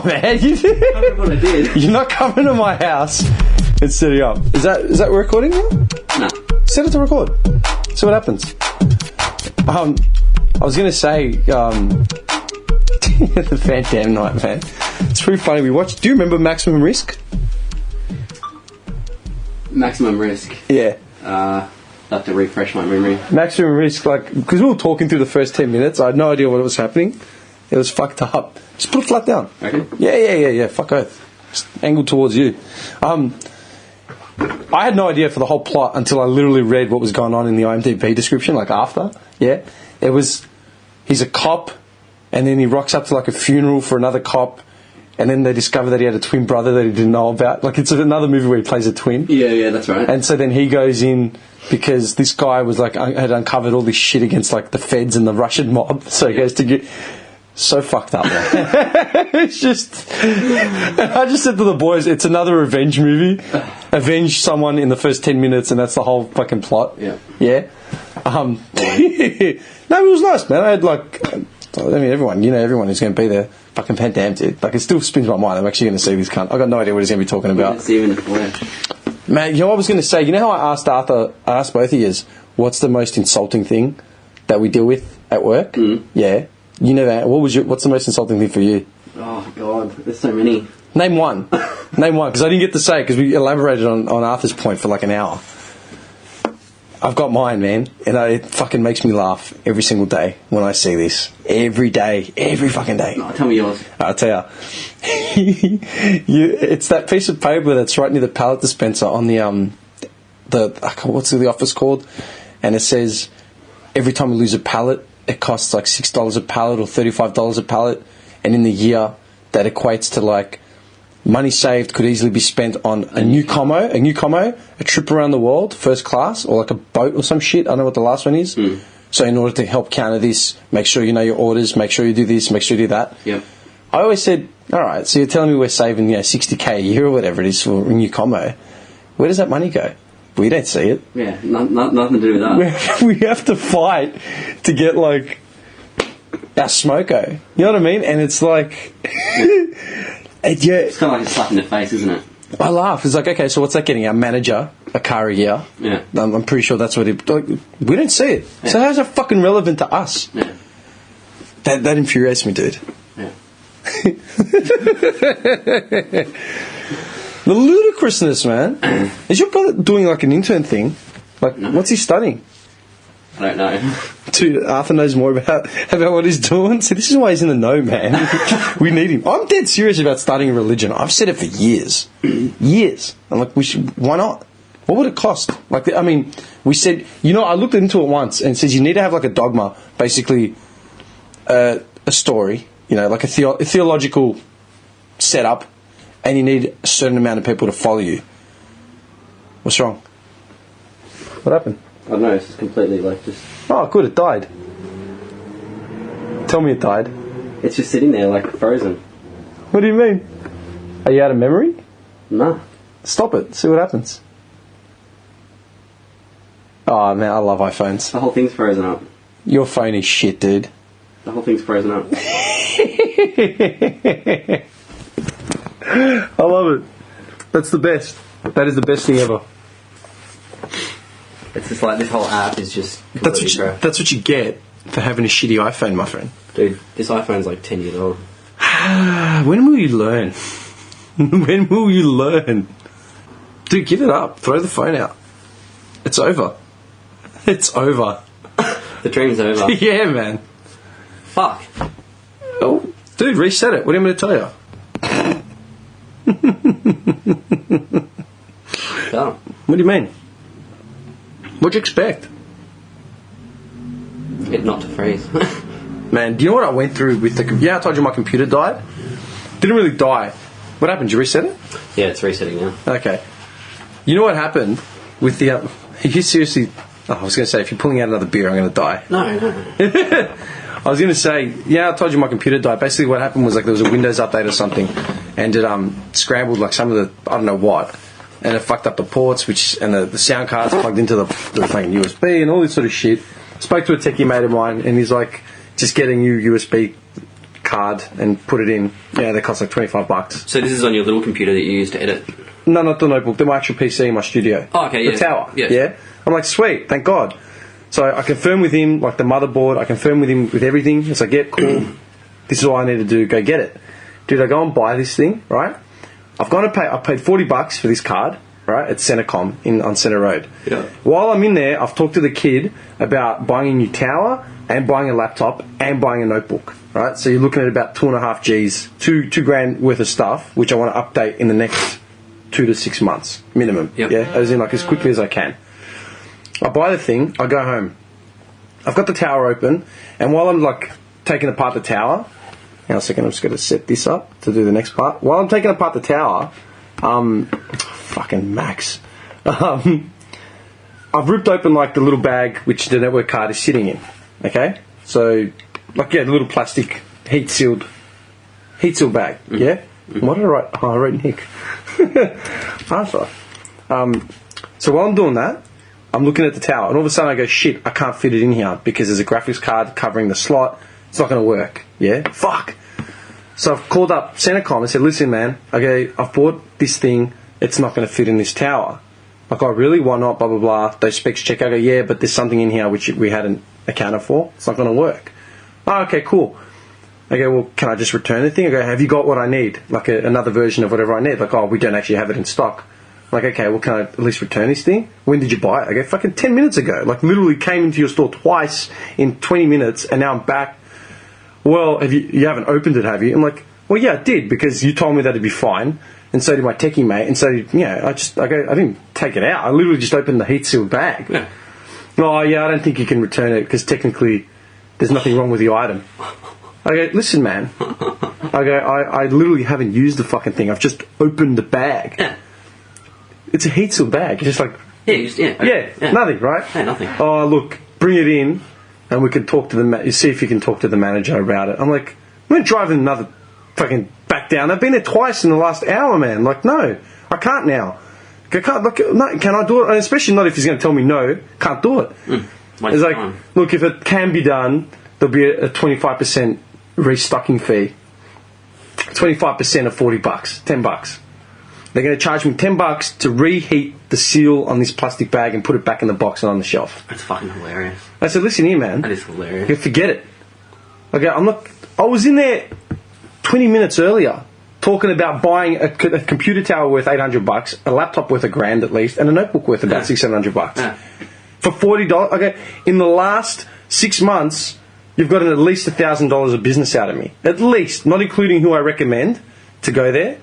Oh man, What I did. you're not coming to my house and setting up. Is that recording now? No. Set it to record. See what happens. I was gonna say, the Van Damme night, man. It's pretty funny. We watched. Do you remember Maximum Risk? Maximum Risk. Yeah. I have to refresh my memory. Maximum Risk, like, because we were talking through the first 10 minutes, I had no idea what was happening. It was fucked up. Just put it flat down. Okay. Yeah. Fuck oath. Just angled towards you. I had no idea for the whole plot until I literally read what was going on in the IMDb description, like after. Yeah. It was, he's a cop, and then he rocks up to like a funeral for another cop, and then they discover that he had a twin brother that he didn't know about. Like, it's another movie where he plays a twin. Yeah, that's right. And so then he goes in because this guy was like, had uncovered all this shit against like the feds and the Russian mob. So he goes to get so fucked up, man. It's just, I just said to the boys, it's another revenge movie. Avenge someone in the first 10 minutes, and that's the whole fucking plot. Yeah. Yeah. No, it was nice, man. I had like, I mean, everyone is going to be there. Fucking Van Damme, dude. Like, it still spins my mind. I'm actually going to see this cunt. I got no idea what he's going to be talking about. See him in the flesh. Man, you know what I was going to say? You know how I asked Arthur, I asked both of you, what's the most insulting thing that we deal with at work? Mm. Yeah. You know that. What's the most insulting thing for you? Oh, God. There's so many. Name one. Name one, because I didn't get to say it, because we elaborated on Arthur's point for like an hour. I've got mine, man, and it fucking makes me laugh every single day when I see this. Every day. Every fucking day. No, tell me yours. I'll tell you. It's that piece of paper that's right near the pallet dispenser on the what's the office called? And it says, every time we lose a pallet, it costs like $6 a pallet or $35 a pallet. And in the year, that equates to like, money saved could easily be spent on a new commo, a trip around the world, first class, or like a boat or some shit. I don't know what the last one is. Mm. So in order to help counter this, make sure you know your orders, make sure you do this, make sure you do that. Yep. I always said, all right, so you're telling me we're saving, $60K a year or whatever it is for a new commo. Where does that money go? We don't see it. Yeah, nothing to do with that. We have to fight to get like our smoko. You know what I mean? And it's like, It's kind of like a slap in the face, isn't it? I laugh. It's like, okay, so what's that getting? Our manager a car a year? Yeah. I'm pretty sure that's what it... Like, we don't see it. Yeah. So how's that fucking relevant to us? Yeah. That infuriates me, dude. Yeah. The ludicrousness, man. Is your brother doing like an intern thing? Like, no. What's he studying? I don't know. Dude, Arthur knows more about what he's doing. So this is why he's in the know, man. We need him. I'm dead serious about starting a religion. I've said it for years. Years. I'm like, why not? What would it cost? Like, I mean, we said, I looked into it once and it says you need to have like a dogma, basically a story, like a theological setup, and you need a certain amount of people to follow you. What's wrong? What happened? I don't know, it's just completely like just... Oh, good, it died. Tell me it died. It's just sitting there like frozen. What do you mean? Are you out of memory? Nah. Stop it, see what happens. Oh man, I love iPhones. The whole thing's frozen up. Your phone is shit, dude. The whole thing's frozen up. I love it. That's the best. That is the best thing ever. It's just like this whole app is just... That's what you get for having a shitty iPhone, my friend. Dude, this iPhone's like 10 years old. When will you learn? When will you learn? Dude, give it up. Throw the phone out. It's over. It's over. The dream's over. Yeah, man. Fuck. Oh, dude, reset it. What do you want me to tell you? Oh. What do you mean? What'd you expect? It not to freeze. Man, do you know what I went through with the... Yeah, I told you my computer died? Didn't really die. What happened? Did you reset it? Yeah, it's resetting now. Okay. You know what happened with the... Are you seriously... Oh, I was going to say, if you're pulling out another beer, I'm going to die. No. I was going to say, yeah, I told you my computer died. Basically what happened was like there was a Windows update or something, and it scrambled like some of the... I don't know what. And it fucked up the ports, and the sound cards plugged into the fucking USB and all this sort of shit. Spoke to a techie mate of mine, and he's like, just get a new USB card and put it in. Yeah, they cost like $25. So this is on your little computer that you use to edit? No, not the notebook. They're my actual PC in my studio. Oh, okay, yeah. The tower. Yes. Yeah. I'm like, sweet, thank God. So I confirm with him, like the motherboard, I confirm with him with everything. It's like, yeah, cool. This is all I need to do. Go get it. Dude, I go and buy this thing, right? I paid $40 for this card, right, at Centrecom on Centre Road. Yeah. While I'm in there, I've talked to the kid about buying a new tower and buying a laptop and buying a notebook, right? So you're looking at about 2.5 G's, two grand worth of stuff, which I want to update in the next 2 to 6 months minimum. Yep. Yeah, as in like as quickly as I can. I buy the thing, I go home. I've got the tower open, and while I'm like taking apart the tower, hang on a second, I'm just going to set this up to do the next part. While I'm taking apart the tower, fucking Max, I've ripped open like the little bag which the network card is sitting in. Okay, so like the little plastic heat sealed bag. Mm-hmm. Yeah. Mm-hmm. What did I write? Oh, I wrote Nick. Arthur. So while I'm doing that, I'm looking at the tower, and all of a sudden I go, shit, I can't fit it in here because there's a graphics card covering the slot. It's not going to work. Yeah? Fuck. So I've called up Centrecom and said, listen, man, okay, I've bought this thing. It's not going to fit in this tower. Like, oh, really? Why not? Blah, blah, blah. Those specs check. I go, yeah, but there's something in here which we hadn't accounted for. It's not going to work. Oh, okay, cool. I go, well, can I just return the thing? I go, have you got what I need? Like another version of whatever I need. Like, oh, we don't actually have it in stock. Like, okay, well, can I at least return this thing? When did you buy it? I go, fucking 10 minutes ago. Like, literally came into your store twice in 20 minutes, and now I'm back. Well, you haven't opened it, have you? I'm like, well, yeah, I did, because you told me that it'd be fine, and so did my techie mate, and so, I didn't take it out. I literally just opened the heat-sealed bag. Yeah. Oh, yeah, I don't think you can return it, because technically there's nothing wrong with the item. I go, listen, man. I go, I literally haven't used the fucking thing. I've just opened the bag. Yeah. It's a heat sealed bag. It's just like... Yeah, nothing, right? Yeah, nothing. Oh, look, bring it in, and we can talk to you see if you can talk to the manager about it. I'm like, I'm not driving another fucking back down. I've been there twice in the last hour, man. Like, no, I can't now. I can't, like, no, can I do it? And especially not if he's going to tell me no, can't do it. It's like, look, if it can be done, there'll be a 25% restocking fee. 25% of $40, $10. They're going to charge me $10 to reheat the seal on this plastic bag and put it back in the box and on the shelf. That's fucking hilarious. I said, listen here, man. That is hilarious. You forget it. Okay, I was in there 20 minutes earlier talking about buying a computer tower worth $800, a laptop worth $1,000 at least, and a notebook worth about $600-700. Yeah. For $40. Okay, in the last 6 months, you've gotten at least $1,000 of business out of me. At least, not including who I recommend to go there.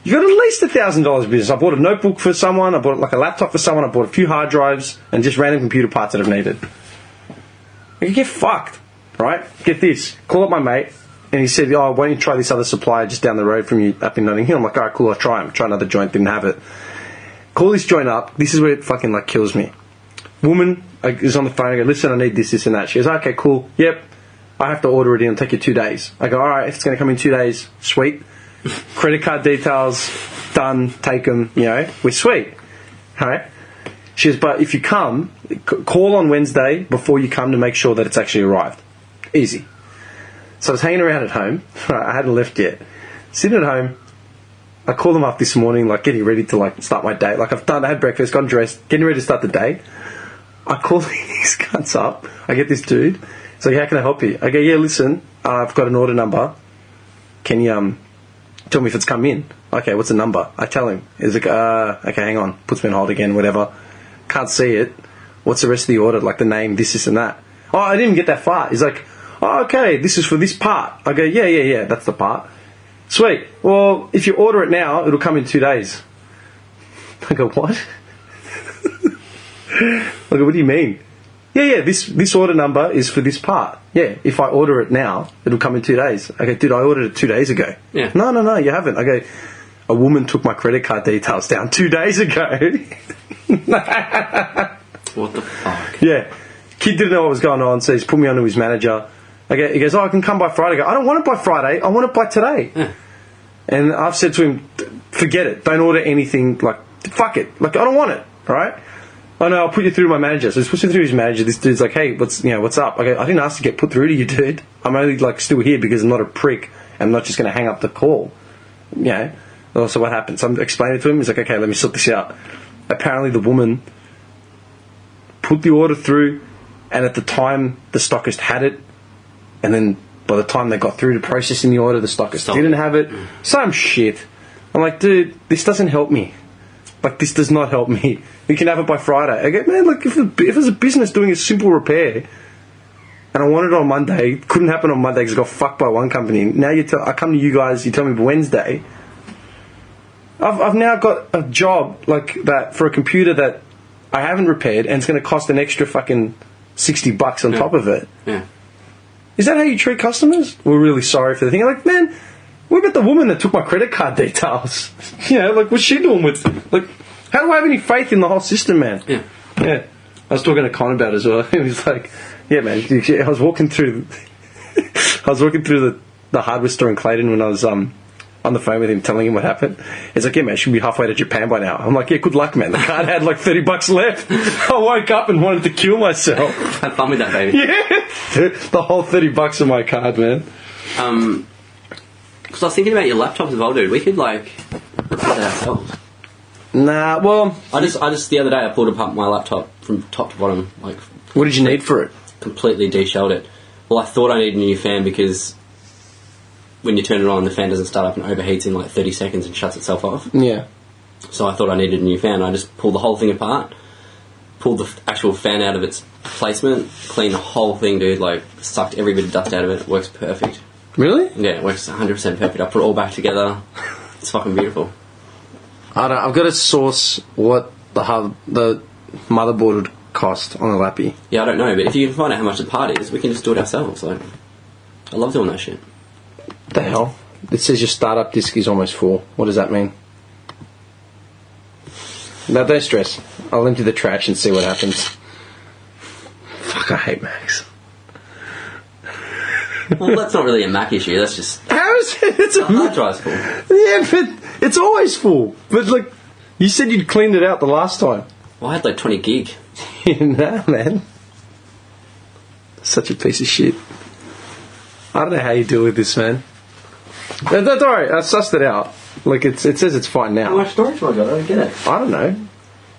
You got at least $1,000 business. I bought a notebook for someone. I bought like a laptop for someone. I bought a few hard drives and just random computer parts that I've needed. You get fucked, right? Get this. Call up my mate, and he said, "Oh, why don't you try this other supplier just down the road from you up in Notting Hill?" I'm like, "All right, cool. I'll try him. Try another joint. Didn't have it. Call this joint up. This is where it fucking like kills me. Woman is on the phone. I go, listen, I need this, this, and that. She goes, okay, cool. Yep. I have to order it in. It'll take you 2 days. I go, all right. If it's going to come in 2 days, sweet. Credit card details, done, take them, we're sweet. Alright? She goes, but if you come, call on Wednesday before you come to make sure that it's actually arrived. Easy. So I was hanging around at home. I hadn't left yet. Sitting at home, I called them up this morning, like getting ready to like start my day. Like I had breakfast, got dressed, getting ready to start the day. I call these cunts up. I get this dude. He's like, how can I help you? I go, yeah, listen, I've got an order number. Can you tell me if it's come in? Okay, what's the number? I tell him. He's like, okay, hang on. Puts me on hold again, whatever. Can't see it. What's the rest of the order? Like the name, this, and that. Oh, I didn't even get that far. He's like, oh, okay, this is for this part. I go, yeah, that's the part. Sweet. Well, if you order it now, it'll come in 2 days. I go, what? I go, what do you mean? Yeah, this order number is for this part. Yeah, if I order it now, it'll come in 2 days. I go, dude, I ordered it 2 days ago. Yeah. No, you haven't. I go, a woman took my credit card details down 2 days ago. What the fuck? Yeah. Kid didn't know what was going on, so he's put me on to his manager. He goes, oh, I can come by Friday. I go, I don't want it by Friday. I want it by today. Yeah. And I've said to him, forget it. Don't order anything. Like, fuck it. Like, I don't want it. All right? oh no, I'll put you through to my manager. So he puts me through his manager. This dude's like, hey, what's up? I go, I didn't ask to get put through to you, dude. I'm only like still here because I'm not a prick. I'm not just going to hang up the call. You know. So what happened? So I'm explaining it to him. He's like, okay, let me sort this out. Apparently the woman put the order through, and at the time the stockist had it, and then by the time they got through to processing the order, the stockist didn't have it. Some shit. I'm like, dude, this doesn't help me. Like, this does not help me. You can have it by Friday. I go, man, look, if there's a business doing a simple repair, and I wanted it on Monday, it couldn't happen on Monday because I got fucked by one company. Now I come to you guys, you tell me Wednesday. I've now got a job like that for a computer that I haven't repaired, and it's going to cost an extra fucking $60 on top of it. Yeah. Is that how you treat customers? We're really sorry for the thing. I'm like, man, what about the woman that took my credit card details? You know, like, what's she doing with... Like, how do I have any faith in the whole system, man? Yeah. Yeah. I was talking to Con about it as well. He was like, yeah, man, I was walking through... the hardware store in Clayton when I was... on the phone with him, telling him what happened. He's like, yeah, man, should be halfway to Japan by now. I'm like, yeah, good luck, man. The card had like $30 left. I woke up and wanted to kill myself. Have fun with that, baby. Yeah. The whole $30 on my card, man. Because I was thinking about your laptop as well, dude. We could, like, repair that ourselves. Nah, well... I just, the other day, I pulled apart my laptop from top to bottom. Like, what did you need for it? Completely deshelled it. Well, I thought I needed a new fan because... when you turn it on, the fan doesn't start up and overheats in like 30 seconds and shuts itself off. Yeah. So I thought I needed a new fan. I just pulled the whole thing apart, pulled the actual fan out of its placement, cleaned the whole thing, dude, like sucked every bit of dust out of it. It works perfect. Really? Yeah, it works 100% perfect. I put it all back together. It's fucking beautiful. I've got to source what the motherboard would cost on a Lappy. Yeah, I don't know, but if you can find out how much the part is, we can just do it ourselves. Like, I love doing that shit. What the hell? It says your startup disk is almost full. What does that mean? No, don't stress. I'll empty the trash and see what happens. Fuck, I hate Macs. Well, that's not really a Mac issue. That's just... How is it? It's the hard drive's full. Yeah, but it's always full. But, like, you said you'd cleaned it out the last time. Well, I had like 20 gig. Nah, man. Such a piece of shit. I don't know how you deal with this, man. Don't worry, I sussed it out. Like, it says it's fine now. How much storage have I got? I don't get it. I don't know.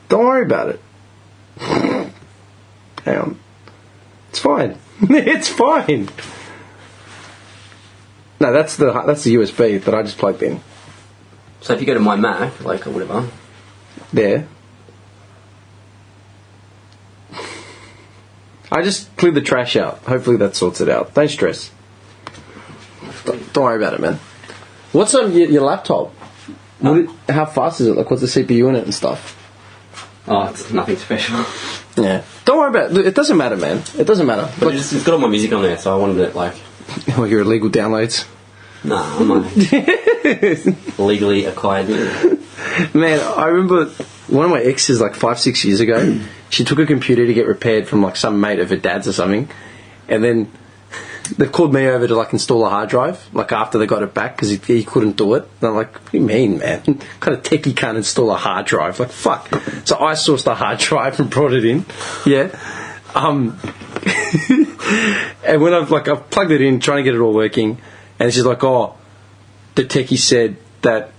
Don't worry about it. Hang on. It's fine. It's fine. No, that's the USB that I just plugged in. So if you go to my Mac, like, or whatever... There. I just cleared the trash out. Hopefully that sorts it out. Don't stress. Don't worry about it, man. What's on your laptop? How fast is it? Like, what's the CPU in it and stuff? Oh, it's nothing special. Yeah. Don't worry about it. It doesn't matter, man. It doesn't matter. But like, it's got all my music on there, so I wanted it, like... Like your illegal downloads? Nah, I'm not legally acquired music. Man, I remember one of my exes, like 5-6 years ago, she took a computer to get repaired from, like, some mate of her dad's or something, and then they called me over to, like, install a hard drive, like, after they got it back, because he couldn't do it. And I'm like, what do you mean, man? What kind of techie can't install a hard drive? Like, fuck. So I sourced a hard drive and brought it in. Yeah. And when I've plugged it in, trying to get it all working, and she's like, oh, the techie said that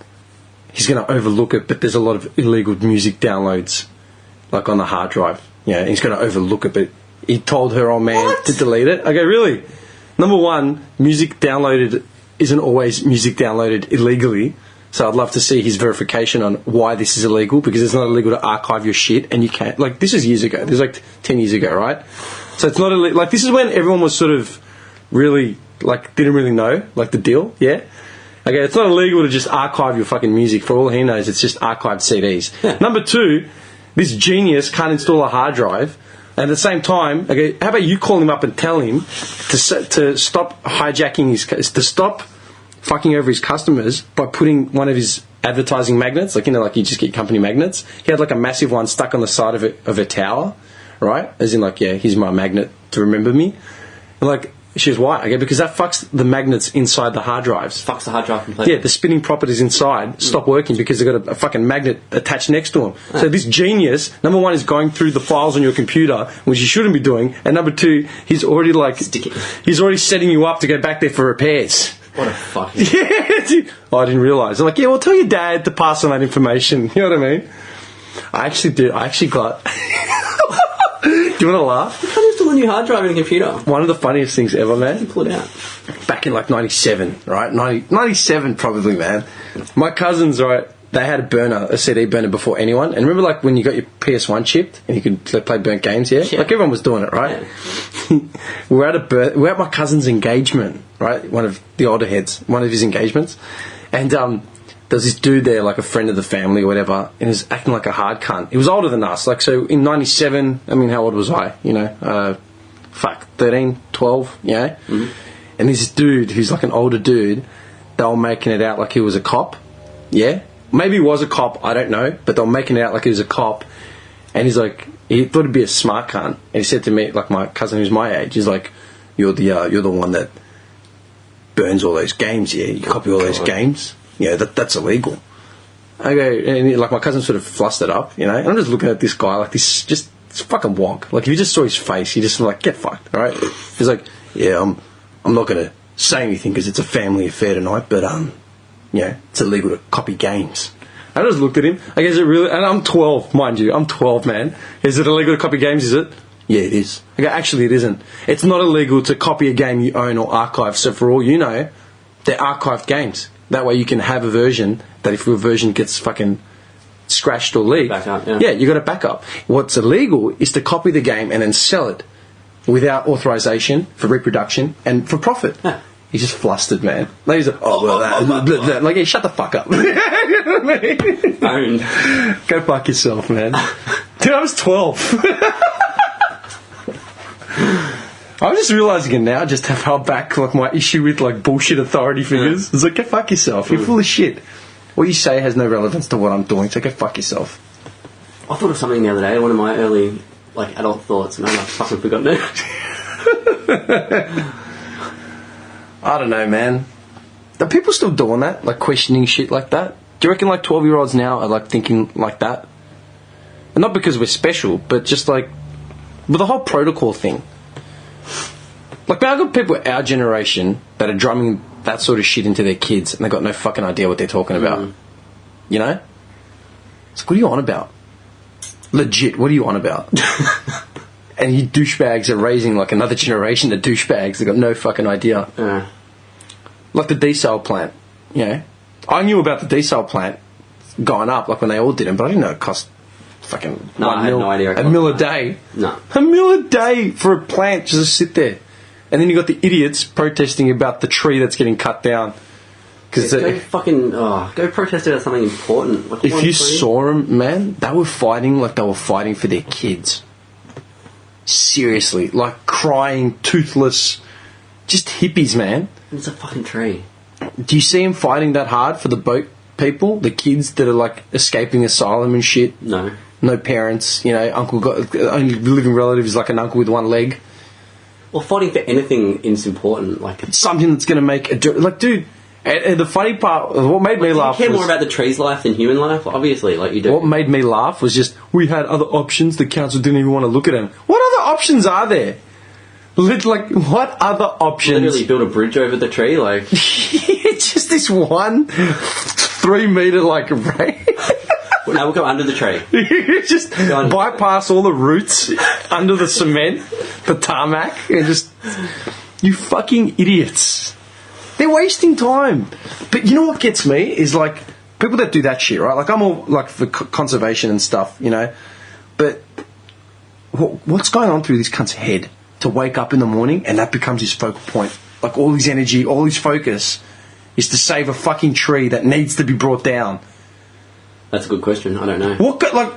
he's going to overlook it, but there's a lot of illegal music downloads, like, on the hard drive. Yeah, he's going to overlook it, but he told her old man to delete it. I go, really? Number one, music downloaded isn't always music downloaded illegally, so I'd love to see his verification on why this is illegal, because it's not illegal to archive your shit, and you can't... Like, this is years ago. This is like 10 years ago, right? So it's not illegal. Like, this is when everyone was sort of really, like, didn't really know, like, the deal, yeah? Okay, it's not illegal to just archive your fucking music. For all he knows, it's just archived CDs. Yeah. Number two, this genius can't install a hard drive. And at the same time, okay, how about you call him up and tell him to stop hijacking to stop fucking over his customers by putting one of his advertising magnets, like, you know, like you just get company magnets. He had like a massive one stuck on the side of a tower, right? As in, like, yeah, here's my magnet to remember me. And, like, She goes, why? I go, because that fucks the magnets inside the hard drives. Fucks the hard drive completely. Yeah, the spinning properties inside stop working because they've got a fucking magnet attached next to them. So this genius, number one, is going through the files on your computer, which you shouldn't be doing, and number two, he's already he's already setting you up to go back there for repairs. What a fucking... Yeah, dude. Oh, I didn't realise. I'm like, yeah, well, tell your dad to pass on that information. You know what I mean? I actually did. I actually got... Do you want to laugh? How do you install a new hard drive in a computer? One of the funniest things ever, man. Pull it out. Back in like 97, right? 97 probably, man. My cousins, right, they had a CD burner before anyone. And remember like when you got your PS1 chipped and you could play burnt games, yeah? Like everyone was doing it, right? Yeah. we're at my cousin's engagement, right? One of the older heads, one of his engagements. And there's this dude there, like a friend of the family or whatever, and he was acting like a hard cunt. He was older than us. Like, so in 97, I mean, how old was I? 13, 12, you know? Mm-hmm. And this dude, who's like an older dude, they were making it out like he was a cop. Yeah? Maybe he was a cop, I don't know. But they were making it out like he was a cop. And he's like, he thought he'd be a smart cunt. And he said to me, like my cousin who's my age, he's like, you're the one that burns all those games, yeah? You copy all those games? Yeah, that's illegal. I go, and like my cousin sort of flustered up, you know? And I'm just looking at this guy like this fucking wonk. Like if you just saw his face, you just like, get fucked, all right? He's like, yeah, I'm not going to say anything because it's a family affair tonight, but, it's illegal to copy games. I just looked at him. I guess it really... And I'm 12, mind you. I'm 12, man. Is it illegal to copy games, is it? Yeah, it is. I go, actually, it isn't. It's not illegal to copy a game you own or archive. So for all you know, they're archived games. That way you can have a version that if your version gets fucking scratched or leaked... Back up, yeah. Yeah, you got a backup. What's illegal is to copy the game and then sell it without authorization for reproduction and for profit. Yeah. He's just flustered, man. Like, he's like, like, yeah, shut the fuck up. You know what I mean? Owned. Go fuck yourself, man. Dude, I was 12. I'm just realising it now, just how back like my issue with like bullshit authority figures. It's like, go fuck yourself. You're full of shit. What you say has no relevance to what I'm doing, so go fuck yourself. I thought of something the other day, one of my early like adult thoughts, and I've fucking forgotten it. I don't know, man. Are people still doing that? Like questioning shit like that? Do you reckon like 12-year-olds now are like thinking like that? And not because we're special, but just like with the whole protocol thing. Like, man, I've got people our generation that are drumming that sort of shit into their kids and they've got no fucking idea what they're talking about. You know? It's like, what are you on about? Legit, what are you on about? And you douchebags are raising like another generation of douchebags that got no fucking idea. Like the desal plant, you know. I knew about the desal plant going up, like when they all did them, but I didn't know it cost fucking I had no idea. a mil a day. No. A mil a day for a plant just to sit there. And then you got the idiots protesting about the tree that's getting cut down. Go protest about something important. Like, if you saw them, man, they were fighting like they were fighting for their kids. Seriously, like crying, toothless, just hippies, man. It's a fucking tree. Do you see them fighting that hard for the boat people, the kids that are like escaping asylum and shit? No parents, you know. Uncle got only living relative is like an uncle with one leg. Well, fighting for anything is important. Like something that's going to make like, dude. And the funny part, what made me laugh. You care more about the tree's life than human life, obviously. Like you do. What made me laugh was just we had other options. The council didn't even want to look at them. What other options are there? Like, what other options? Literally build a bridge over the tree, like... It's just this 3 metre, like, rain. Well, now we'll go under the tree. You just bypass all the roots under the cement, the tarmac, and just... You fucking idiots. They're wasting time. But you know what gets me? Is, like, people that do that shit, right? Like, I'm all, like, for conservation and stuff, you know? But what's going on through this cunt's head? To wake up in the morning and that becomes his focal point. Like all his energy, all his focus is to save a fucking tree that needs to be brought down. That's a good question. I don't know. Like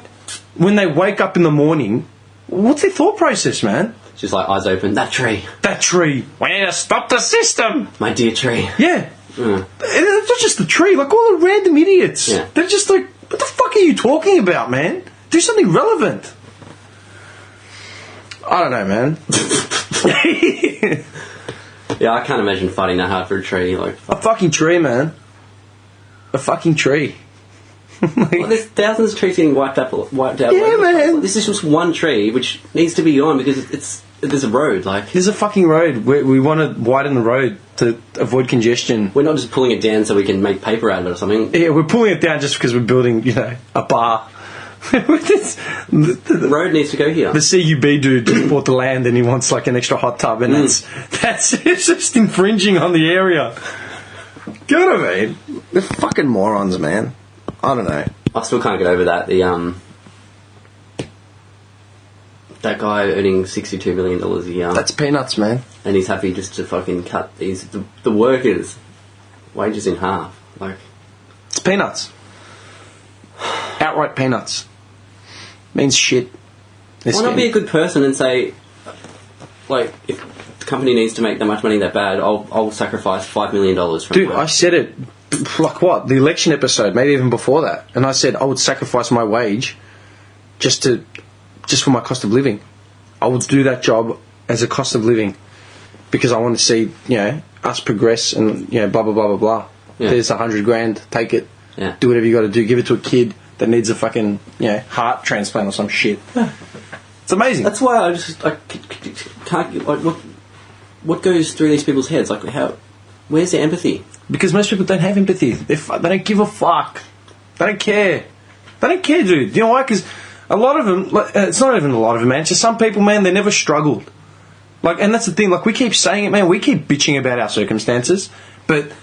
when they wake up in the morning, what's their thought process, man? It's just like eyes open. That tree. We need to stop the system. My dear tree. Yeah. It's not just the tree. Like all the random idiots. Yeah. They're just like, what the fuck are you talking about, man? Do something relevant. I don't know, man. Yeah, I can't imagine fighting that hard for a tree. Like, A fucking tree, man. A fucking tree. well, there's thousands of trees getting wiped out. Yeah, man. Like, this is just one tree which needs to be gone because there's a road. Like, There's a fucking road. We want to widen the road to avoid congestion. we're not just pulling it down so we can make paper out of it or something. Yeah, we're pulling it down just because we're building, a bar. The road needs to go here. The CUB dude just bought the land and he wants like an extra hot tub, and that's it's just infringing on the area. You know what I mean? They're fucking morons, man. I don't know. I still can't get over that. That guy earning $62 million a year. That's peanuts, man. And he's happy just to fucking cut the workers' wages in half. Like, It's peanuts. Outright peanuts. Means shit. why not be a good person and say, like, if the company needs to make that much money that bad, I'll sacrifice $5 million from Dude, my... I said it, like what? The election episode, maybe even before that. And I said I would sacrifice my wage just for my cost of living. I would do that job as a cost of living because I want to see, us progress and, blah, blah, blah, blah, blah. Yeah. There's $100,000, take it. Yeah. Do whatever you got to do. Give it to a kid that needs a fucking, heart transplant or some shit. It's amazing. That's why I can't... Like, what goes through these people's heads? Like, where's their empathy? Because most people don't have empathy. They don't give a fuck. They don't care. They don't care, dude. You know why? Because a lot of them... it's not even a lot of them, man. It's just some people, man, they never struggled. Like, and that's the thing. Like, we keep saying it, man. We keep bitching about our circumstances. But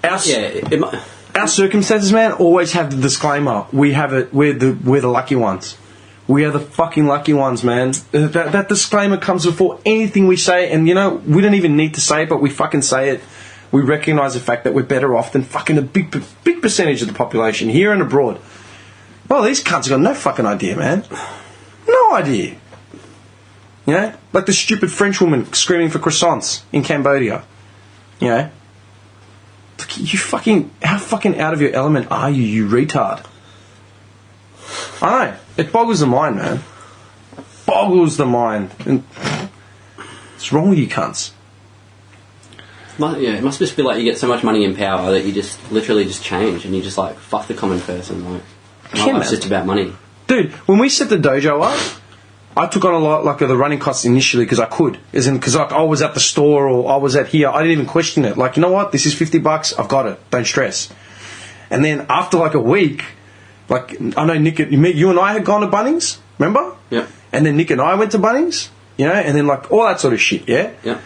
our circumstances, man, always have the disclaimer. We have it. We're the lucky ones. We are the fucking lucky ones, man. That disclaimer comes before anything we say. And, we don't even need to say it, but we fucking say it. We recognise the fact that we're better off than fucking a big percentage of the population here and abroad. Well, these cunts have got no fucking idea, man. No idea. Like the stupid French woman screaming for croissants in Cambodia. You fucking... How fucking out of your element are you, you retard? I know. It boggles the mind, man. Boggles the mind. And what's wrong with you cunts? It must just be like you get so much money and power that you just literally just change and you just like fuck the common person. Like, it's just about money. Dude, when we set the dojo up, I took on a lot like of the running costs initially because I could. Because like I was at the store or I was at here, I didn't even question it. Like, you know what? This is $50. I've got it. Don't stress. And then after like a week, like I know Nick, you and I had gone to Bunnings, remember? Yeah. And then Nick and I went to Bunnings, and then like all that sort of shit, yeah. Yeah.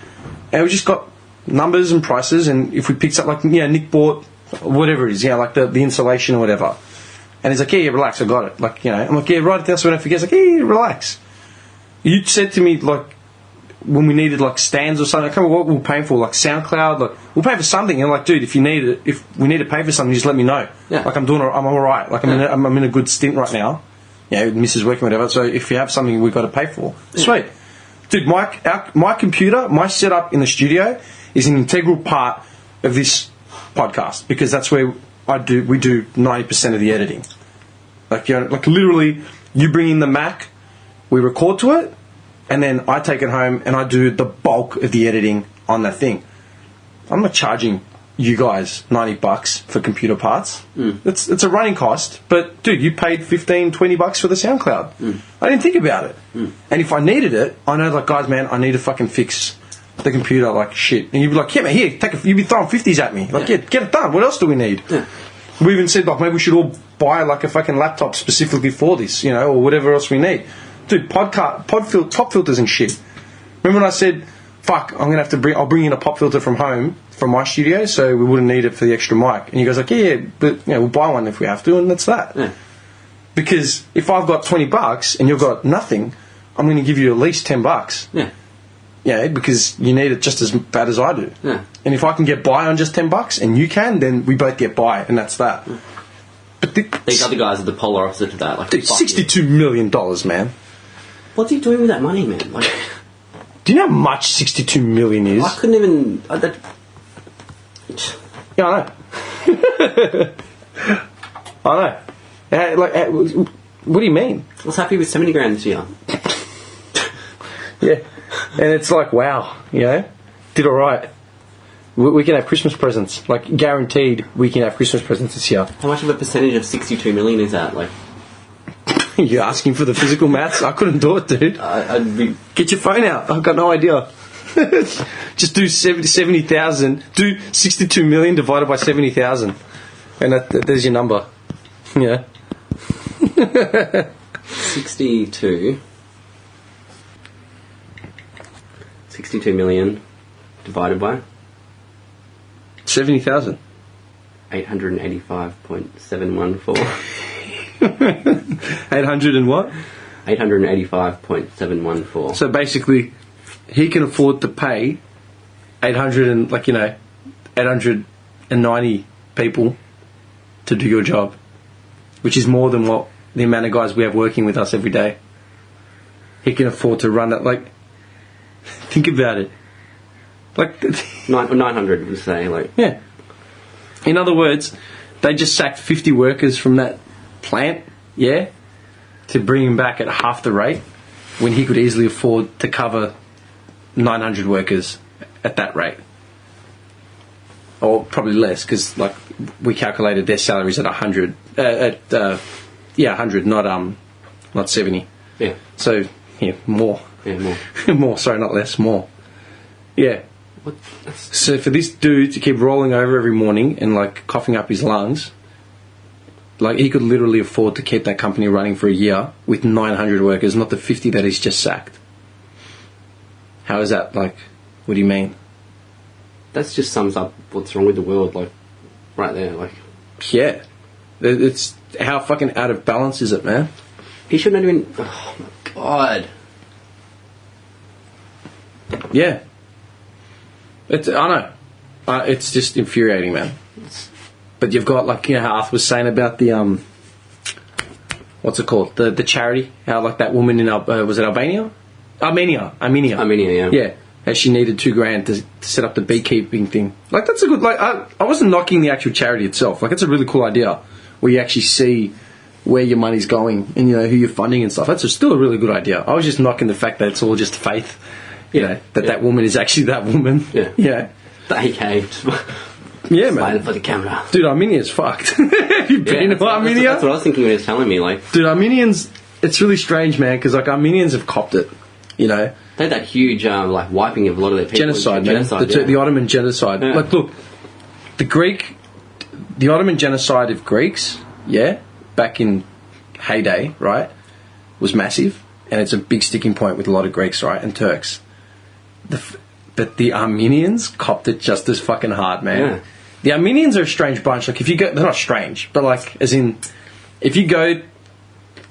And we just got numbers and prices, and if we picked up like Nick bought whatever it is, like the insulation or whatever, and he's like, yeah, relax, I got it. Like, I'm like, yeah, write it down so I don't forget. He's like, yeah, relax. You said to me like when we needed like stands or something, I can't remember what we were paying for, like SoundCloud, like we'll pay for something. And like, dude, if we need to pay for something, just let me know. Yeah. Like I'm all right. Like I'm in a good stint right now. Mrs. working, whatever. So if you have something we've got to pay for, sweet. Dude, my computer, my setup in the studio is an integral part of this podcast because that's where we do 90% of the editing. Like, like literally, you bring in the Mac, we record to it, and then I take it home and I do the bulk of the editing on that thing. I'm not charging you guys $90 for computer parts. It's a running cost, but dude, you paid $15-20 for the SoundCloud. I didn't think about it. And if I needed it, I know, like, guys, man, I need to fucking fix the computer like shit. And you'd be like, yeah, man, here, you'd be throwing 50s at me. Like, get it done. What else do we need? We even said, like, maybe we should all buy like a fucking laptop specifically for this, or whatever else we need. Dude, pop filters and shit. Remember when I said, fuck, I'll bring in a pop filter from home, from my studio, so we wouldn't need it for the extra mic. And you guys like, yeah, but we'll buy one if we have to, and that's that. Yeah. Because if I've got $20 and you've got nothing, I'm going to give you at least $10. Yeah. Yeah, because you need it just as bad as I do. Yeah. And if I can get by on just $10 and you can, then we both get by, and that's that. Yeah. But these other guys are the polar opposite to that. Like, dude, $62 million, man. What's he doing with that money, man? Like, do you know how much $62 million is? I couldn't even... Yeah, I know. I know. What do you mean? I was happy with 70 grand this year. Yeah. And it's like, wow, did all right. We can have Christmas presents. Like, guaranteed we can have Christmas presents this year. How much of a percentage of 62 million is that? Like, You're asking for the physical maths? I couldn't do it, dude. I'd be... Get your phone out. I've got no idea. Just do 70,000. Do 62 million divided by 70,000. And there's your number. Yeah. 62 million divided by 70,000. 885.714. 800 and what? 885.714. So basically, he can afford to pay 890 people to do your job, which is more than what the amount of guys we have working with us every day. He can afford to run that. Like, think about it. Like 900 would say, like, yeah. In other words, they just sacked 50 workers from that plant, yeah, to bring him back at half the rate, when he could easily afford to cover 900 workers at that rate, or probably less, because like we calculated their salaries at 100, 100, not 70. yeah, So yeah, more. yeah, more. More, sorry, not less, more. Yeah. What? That's, So for this dude to keep rolling over every morning and like coughing up his lungs, like he could literally afford to keep that company running for a year with 900 workers, not the 50 that he's just sacked. How is that, like, what do you mean? that just sums up what's wrong with the world, like, right there. Like, Yeah. It's, how fucking out of balance is it, man? he shouldn't have even... Oh, my God. Yeah. I know. It's just infuriating, man. But you've got, like, you know how Arthur was saying about the, what's it called? The charity? How, like, that woman in, was it Albania? Armenia, yeah. Yeah. How she needed $2,000 to set up the beekeeping thing. Like, that's a good, like, I wasn't knocking the actual charity itself. Like, it's a really cool idea where you actually see where your money's going and, you know, who you're funding and stuff. That's still a really good idea. I was just knocking the fact that it's all just faith, you know, that woman is actually that woman. Yeah. Yeah. The AK. Yeah, man. Smiling for the camera. Dude, Armenia's fucked. You've been to Armenia? That's what I was thinking when he was telling me, like... Dude, Armenians, it's really strange, man, because, like, Armenians have copped it, you know? They had that huge, like, wiping of a lot of their people. Genocide, man. The Ottoman genocide. Yeah. Like, look, the Ottoman genocide of Greeks, yeah, back in heyday, right, was massive, and it's a big sticking point with a lot of Greeks, right, and Turks. But the Armenians copped it just as fucking hard, man. Yeah. The Armenians are a strange bunch. Like, if you go, they're not strange, but like, as in, if you go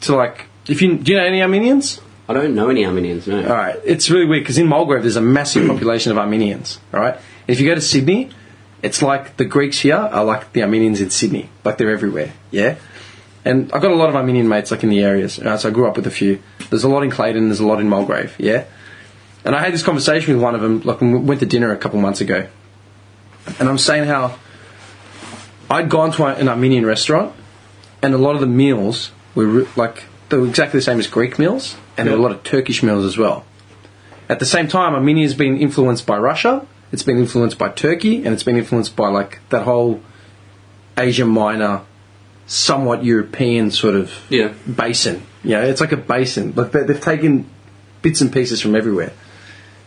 to like, do you know any Armenians? I don't know any Armenians, no. Alright, it's really weird because in Mulgrave there's a massive population of Armenians, alright? If you go to Sydney, it's like the Greeks here are like the Armenians in Sydney. Like, they're everywhere, yeah? And I've got a lot of Armenian mates like in the areas, so I grew up with a few. There's a lot in Clayton, there's a lot in Mulgrave, yeah? And I had this conversation with one of them, like, when we went to dinner a couple months ago. And I'm saying how I'd gone to an Armenian restaurant, and a lot of the meals were they were exactly the same as Greek meals, and there were a lot of Turkish meals as well. At the same time, Armenia's been influenced by Russia, it's been influenced by Turkey, and it's been influenced by like that whole Asia Minor, somewhat European sort of basin. You know, it's like a basin. Like, they've taken bits and pieces from everywhere.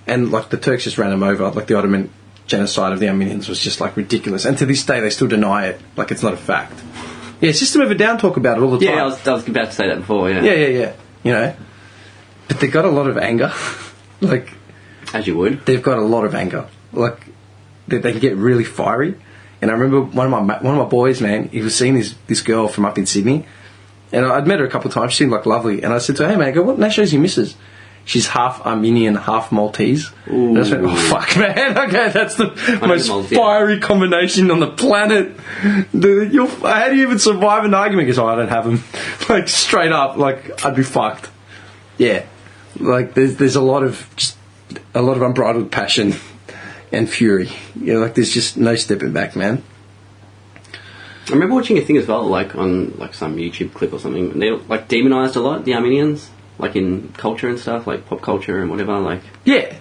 And like the Turks just ran them over. Like, the Ottoman genocide of the Armenians was just like ridiculous. And to this day they still deny it. Like, it's not a fact. Yeah, System of a Down talk about it all the time. Yeah, I was about to say that before, yeah. Yeah. You know? But they've got a lot of anger. Like... As you would. They've got a lot of anger. Like, they can get really fiery. And I remember one of my boys, man, he was seeing this girl from up in Sydney. And I'd met her a couple of times. She seemed like lovely. And I said to her, hey, man, what nationality is your missus? She's half Armenian, half Maltese. Ooh. And I just went, oh, fuck, man. Okay, that's the most fiery combination on the planet. How do you even survive an argument? Because, I don't have them. Like, straight up, like, I'd be fucked. Yeah. Like, there's a lot of unbridled passion and fury. You know, like, there's just no stepping back, man. I remember watching a thing as well, like, on, like, some YouTube clip or something. And they, like, demonised a lot, the Armenians. Like, in culture and stuff, like pop culture and whatever, like... Yeah.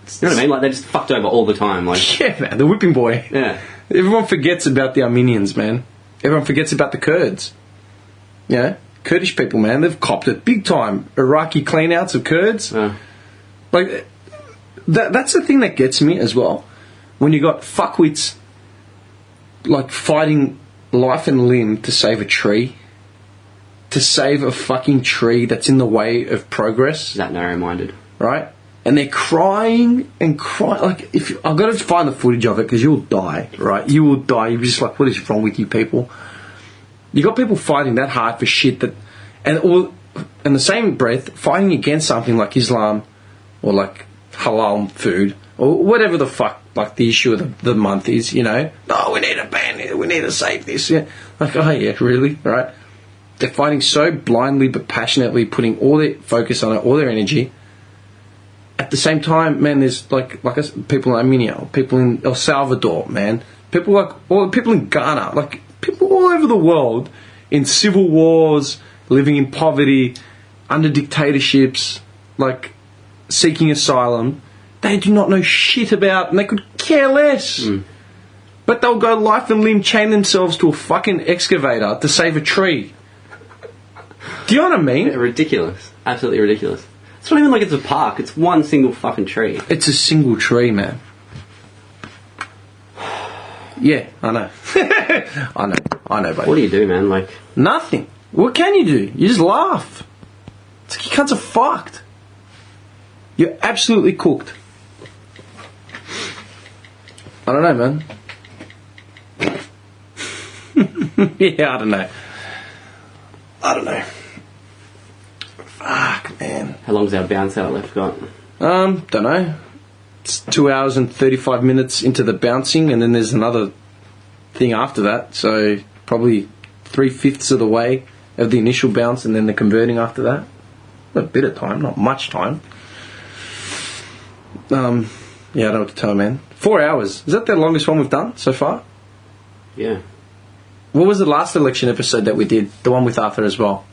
You know what I mean? Like, they're just fucked over all the time. Like, Yeah, man, the whipping boy. yeah. Everyone forgets about the Armenians, man. Everyone forgets about the Kurds. You know? Kurdish people, man, they've copped it big time. Iraqi clean-outs of Kurds. Like, that's the thing that gets me as well. When you got fuckwits, like, fighting life and limb to save a tree. To save a fucking tree that's in the way of progress. That narrow-minded. Right? And they're crying and crying. Like, I've got to find the footage of it because you'll die, right? You will die. You're just like, what is wrong with you people? You got people fighting that hard for shit that, and in the same breath, fighting against something like Islam or like halal food or whatever the fuck, like the issue of the month is, you know. No, we need to ban it. We need to save this. Yeah. Like, oh yeah, really? Right? They're fighting so blindly but passionately, putting all their focus on it, all their energy. At the same time, man, there's like I said, people in Armenia, people in El Salvador, man, people in Ghana, like people all over the world in civil wars, living in poverty, under dictatorships, like seeking asylum. They do not know shit about, and they could care less. But they'll go life and limb, chain themselves to a fucking excavator to save a tree. Do you know what I mean? They're ridiculous. Absolutely ridiculous. It's not even like it's a park. It's one single fucking tree. It's a single tree, man. Yeah, I know. I know, buddy. What do you do, man? Like, Nothing. What can you do? You just laugh. It's like you cunts are fucked. You're absolutely cooked. I don't know, man. Yeah, I don't know. Fuck, man. how long's our bounce out left got? Don't know. It's 2 hours and 35 minutes into the bouncing, and then there's another thing after that. So probably 3/5 of the way of the initial bounce, and then the converting after that. A bit of time, not much time. Yeah, I don't know what to tell you, man. 4 hours. Is that the longest one we've done so far? Yeah. What was the last election episode that we did? The one with Arthur as well.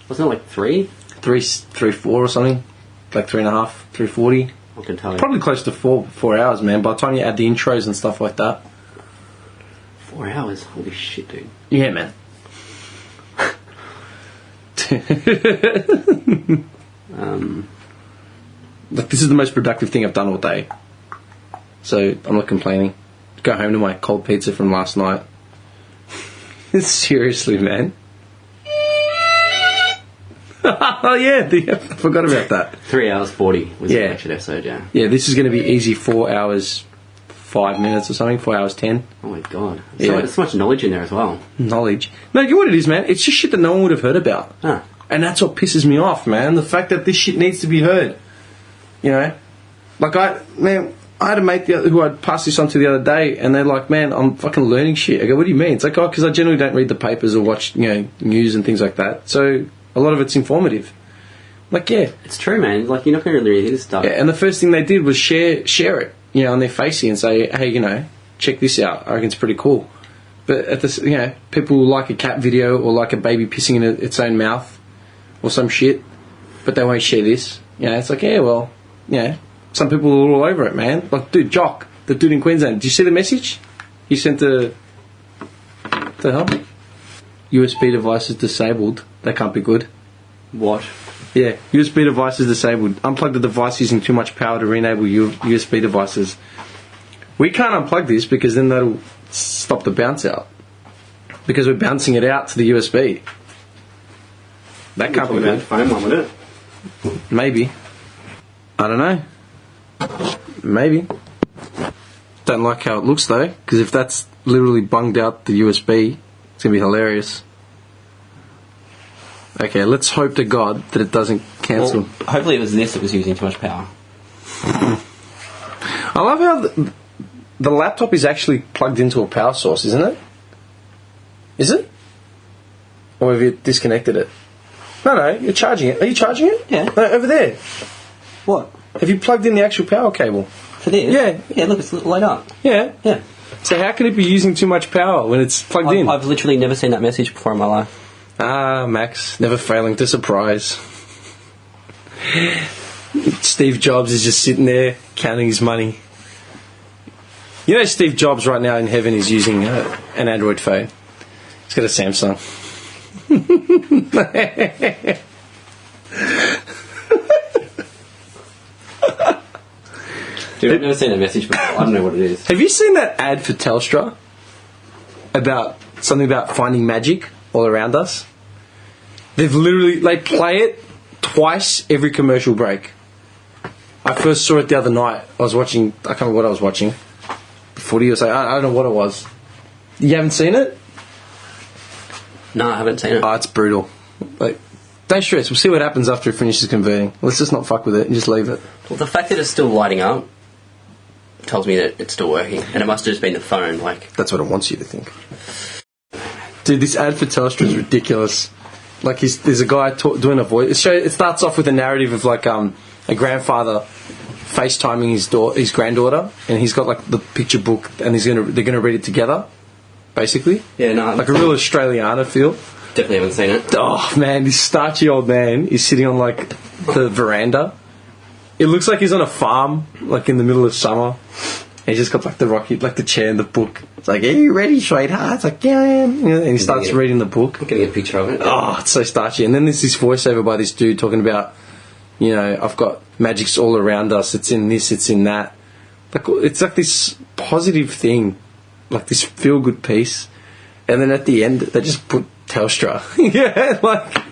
Wasn't it like 3? 3-4 or something? Like 3.5, 3:40. I can tell you. Probably close to 4 hours, man. By the time you add the intros and stuff like that. 4 hours? Holy shit, dude. Yeah, man. Like, this is the most productive thing I've done all day. So I'm not complaining. Go home to my cold pizza from last night. Seriously, man. Oh yeah, I forgot about that. 3 hours 40 was Yeah. the election episode, yeah. Yeah, this is going to be easy 4 hours 5 minutes or something. 4 hours 10. Oh my god. Yeah. So much knowledge in there as well. Knowledge. No, you know what it is, man? It's just shit that no one would have heard about. Huh. And that's what pisses me off, man. The fact that this shit needs to be heard. You know? Like, I had a mate who I'd passed this on to the other day, and they're like, man, I'm fucking learning shit. I go, what do you mean? It's like, oh, because I generally don't read the papers or watch, news and things like that. So a lot of it's informative. Like, yeah. It's true, man. Like, you're not going to really hear this stuff. Yeah, and the first thing they did was share it, on their facey and say, hey, check this out. I reckon it's pretty cool. But at this, people will like a cat video or like a baby pissing in its own mouth or some shit, but they won't share this. It's like, some people are all over it, man. Like, dude, Jock, the dude in Queensland. Did you see the message he sent to help? USB devices disabled. That can't be good. What? Yeah, USB devices disabled. Unplug the device using too much power to re-enable USB devices. We can't unplug this because then that'll stop the bounce out. Because we're bouncing it out to the USB. That can't be good. Phone one, wouldn't it? Maybe. I don't know. Maybe. Don't like how it looks though, because if that's literally bunged out the USB, it's going to be hilarious. Okay, let's hope to God that it doesn't cancel. Well, hopefully it was this that was using too much power. I love how the laptop is actually plugged into a power source, isn't it? Is it? Or have you disconnected it? No, you're charging it. Are you charging it? Yeah. No, over there. What? Have you plugged in the actual power cable? For this? Yeah. Yeah, look, it's light up. Yeah. Yeah. So how can it be using too much power when it's plugged in? I've literally never seen that message before in my life. Ah, Max, never failing to surprise. Steve Jobs is just sitting there counting his money. You know, Steve Jobs right now in heaven is using an Android phone. He's got a Samsung. Dude, I've never seen a message before. I don't know what it is. Have you seen that ad for Telstra about something about finding magic all around us? They play it twice every commercial break. I first saw it the other night. I can't remember what I was watching. Footy or something. I don't know what it was. You haven't seen it? No, I haven't seen it. Oh, it's brutal. Like, don't stress. We'll see what happens after it finishes converting. Let's just not fuck with it and just leave it. Well, the fact that it's still lighting up tells me that it's still working. And it must have just been the phone. Like, that's what it wants you to think. Dude, this ad for Telstra is ridiculous. Like, there's a guy doing a voice. It starts off with a narrative of, like, a grandfather FaceTiming his granddaughter, and he's got, like, the picture book, and they're gonna read it together, basically. Yeah, no. Like a real Australiana feel. Definitely haven't seen it. Oh, man, this starchy old man is sitting on, like, the veranda. It looks like he's on a farm, like, in the middle of summer. And he's just got, like, the chair and the book. It's like, are you ready, sweetheart? It's like, yeah, I am. And he starts reading the book. I'm getting a picture of it. Oh, it's so starchy. And then there's this voiceover by this dude talking about, you know, I've got magics all around us. It's in this, it's in that. Like, it's like this positive thing, like this feel-good piece. And then at the end, they just put Telstra. Yeah, like...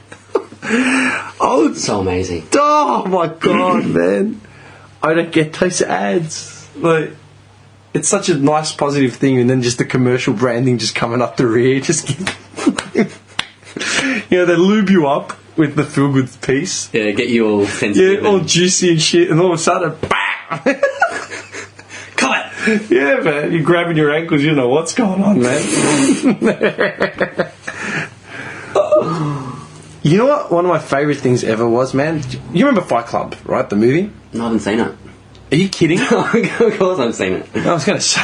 Oh, it's so amazing. Oh, my God, man. I don't get those ads. Like... It's such a nice positive thing, and then just the commercial branding just coming up the rear. Just, you know, they lube you up with the feel good piece. Yeah, get you all sensitive. Yeah, all juicy and shit, and all of a sudden, bam! Cut! Yeah, man, you're grabbing your ankles. You know what's going on, man. You know what? One of my favourite things ever was, man. You remember Fight Club, right? The movie. No, I haven't seen it. Are you kidding? Of course I've seen it. I was going to say...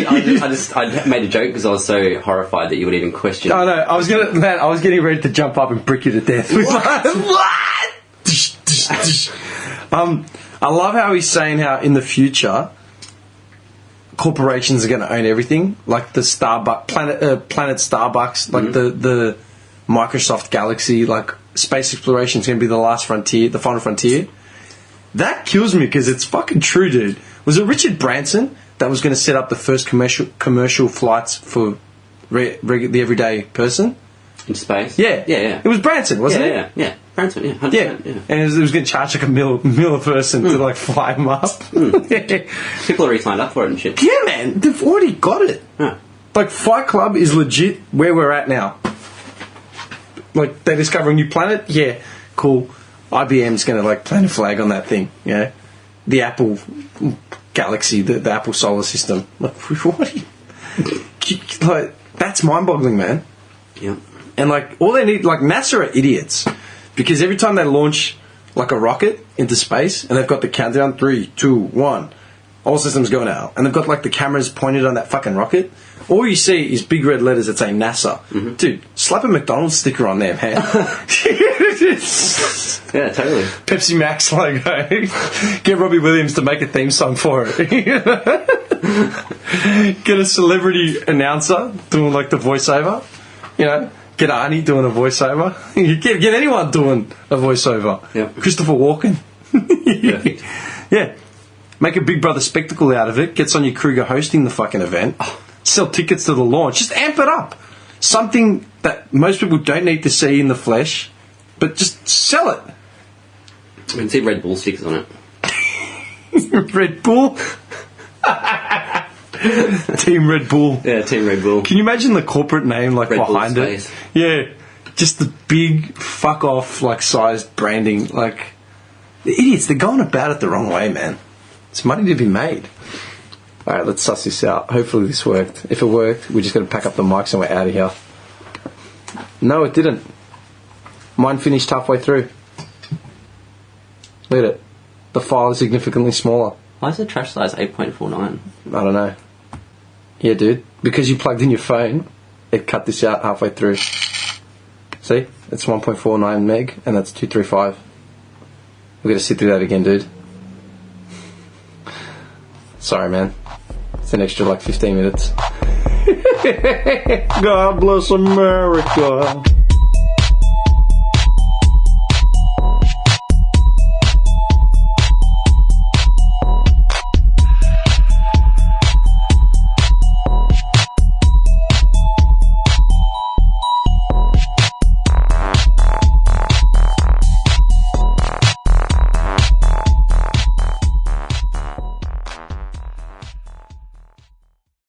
I made a joke because I was so horrified that you would even question. Oh, no, I was getting ready to jump up and brick you to death. What? I love how he's saying how in the future corporations are going to own everything, like the planet Starbucks, like the Microsoft Galaxy, like space exploration is going to be the last frontier, the final frontier. That kills me because it's fucking true, dude. Was it Richard Branson that was going to set up the first commercial flights for the everyday person? In space? Yeah. Yeah. It was Branson, wasn't it? Yeah. Branson, yeah. 100%, yeah. And it was going to charge like a mil a person to like fly him up. People already signed up for it and shit. Yeah, man. They've already got it. Yeah. Like, Fight Club is legit where we're at now. Like, they discover a new planet? Yeah, cool. IBM's going to, like, plant a flag on that thing, you know? The Apple Galaxy, the Apple solar system. Like, what are you... Like, that's mind-boggling, man. Yeah. And, like, all they need... Like, NASA are idiots. Because every time they launch, like, a rocket into space, and they've got the countdown, 3, 2, 1, all systems go now. And they've got, like, the cameras pointed on that fucking rocket... All you see is big red letters that say NASA. Mm-hmm. Dude, slap a McDonald's sticker on there, man. Yeah, totally. Pepsi Max logo. Get Robbie Williams to make a theme song for it. Get a celebrity announcer doing like the voiceover. You know, get Arnie doing a voiceover. Get anyone doing a voiceover. Yep. Christopher Walken. Yeah. Make a Big Brother spectacle out of it. Get Sonia Kruger hosting the fucking event. Sell tickets to the launch. Just amp it up. Something that most people don't need to see in the flesh, but just sell it. I can see Red Bull stickers on it. Red Bull? Team Red Bull. Yeah, Team Red Bull. Can you imagine the corporate name like Red behind Bull it? space. Yeah. Just the big fuck off like sized branding. Like, the idiots, they're going about it the wrong way, man. It's money to be made. Alright, let's suss this out. Hopefully this worked. If it worked, we're just going to pack up the mics and we're out of here. No, it didn't. Mine finished halfway through. Look at it. The file is significantly smaller. Why is the trash size 8.49? I don't know. Yeah, dude. Because you plugged in your phone, it cut this out halfway through. See? It's 1.49 meg, and that's 235. We're going to sit through that again, dude. Sorry, man. It's an extra like 15 minutes. God bless America.